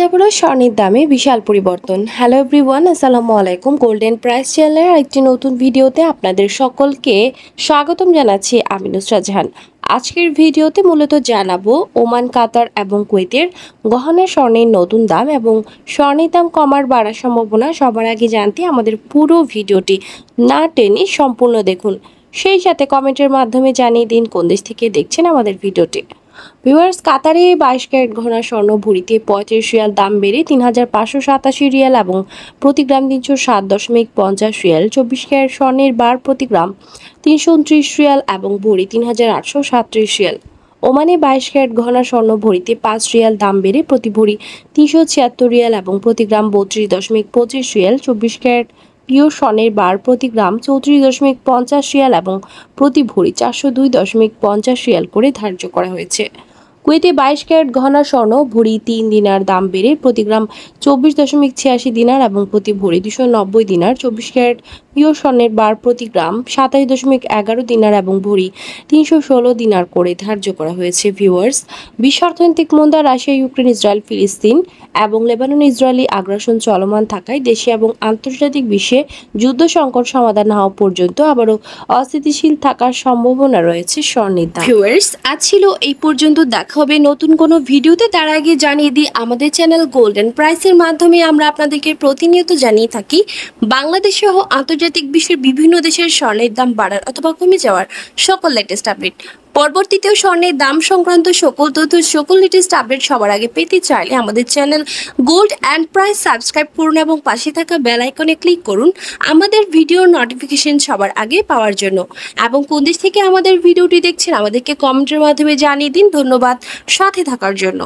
আবারও স্বর্ণের দামে বিশাল পরিবর্তন। হ্যালো এভরিওয়ান, আসসালামু আলাইকুম। গোল্ডেন প্রাইস চ্যানেলের একটি নতুন ভিডিওতে আপনাদের সকলকে স্বাগতম জানাচ্ছি আমি নুসরাত জাহান। আজকের ভিডিওতে মূলত জানাবো ওমান, কাতার এবং কুয়েতের গহনা স্বর্ণের নতুন দাম এবং স্বর্ণের দাম কমার বাড়ার সম্ভাবনা। সবার আগে জানতে আমাদের পুরো ভিডিওটি না টেনে সম্পূর্ণ দেখুন। সেই সাথে কমেন্টের মাধ্যমে জানিয়ে দিন কোন দেশ থেকে দেখছেন আমাদের ভিডিওটি। ভিউয়ার্স, কাতারে 22 ক্যারেট গহনা স্বর্ণ ভরিতে 35 রিয়াল দাম বেড়ে 3587 রিয়াল এবং প্রতি গ্রাম 307.50 রিয়াল। 24 ক্যারেট স্বর্ণের বার প্রতি গ্রাম 329 রিয়াল এবং ভরি 3837 রিয়াল। ওমানে 22 ক্যারেট গহনা স্বর্ণ ভরিতে 5 রিয়াল দাম বেড়ে প্রতি ভরি 376 রিয়াল এবং প্রতি গ্রাম 32.25 রিয়াল। 24 ক্যারেট পিওর স্বর্ণের বার প্রতি গ্রাম 34.50 রিয়াল এবং প্রতি ভরি 402.50 রিয়াল করে ধার্য করা হয়েছে। কুয়েতে 22 ক্যারেট গহনা স্বর্ণ ভরি 3 দিনার দাম বেড়ে প্রতি গ্রাম 24.86 দিনার এবং প্রতি ভরি 290 দিনার। 24 ক্যারেট পিওর স্বর্ণের বার প্রতি গ্রাম 27.11 দিনার এবং ভরি 316 দিনার করে ধার্য করা হয়েছে। ভিউয়ার্স, বিশ্ব অর্থনৈতিক মন্দা, রাশিয়া, ইউক্রেন, ইসরায়েল, ফিলিস্তিন এবং লেবানন ইসরায়েলি আগ্রাসন চলমান থাকায় দেশে এবং আন্তর্জাতিক বিশ্বে যুদ্ধ সংকট সমাধান না হওয়া পর্যন্ত আবারও অস্থিতিশীল থাকার সম্ভাবনা রয়েছে স্বর্ণের দাম। ভিউয়ার্স, আজ ছিল এই পর্যন্ত। দেখা হবে নতুন কোনো ভিডিওতে। তার আগে জানিয়ে দিই, আমাদের চ্যানেল গোল্ডেন প্রাইসের মাধ্যমে আমরা আপনাদেরকে প্রতিনিয়ত জানিয়ে থাকি বাংলাদেশ সহ আন্তর্জাতিক বিশ্বের বিভিন্ন দেশের স্বর্ণের দাম বাড়ার অথবা কমে যাওয়ার সকল লেটেস্ট আপডেট। পরবর্তীতেও স্বর্ণের দাম সংক্রান্ত সকল তথ্য, সকল লেটেস্ট আপডেট সবার আগে পেতে চাইলে আমাদের channel gold and price subscribe করুন এবং পাশে থাকা বেল আইকনে ক্লিক করুন আমাদের ভিডিওর নোটিফিকেশন সবার আগে পাওয়ার জন্য। এবং কোন দেশ থেকে আমাদের ভিডিওটি দেখছেন আমাদেরকে কমেন্টের মাধ্যমে জানিয়ে দিন। ধন্যবাদ সাথে থাকার জন্য।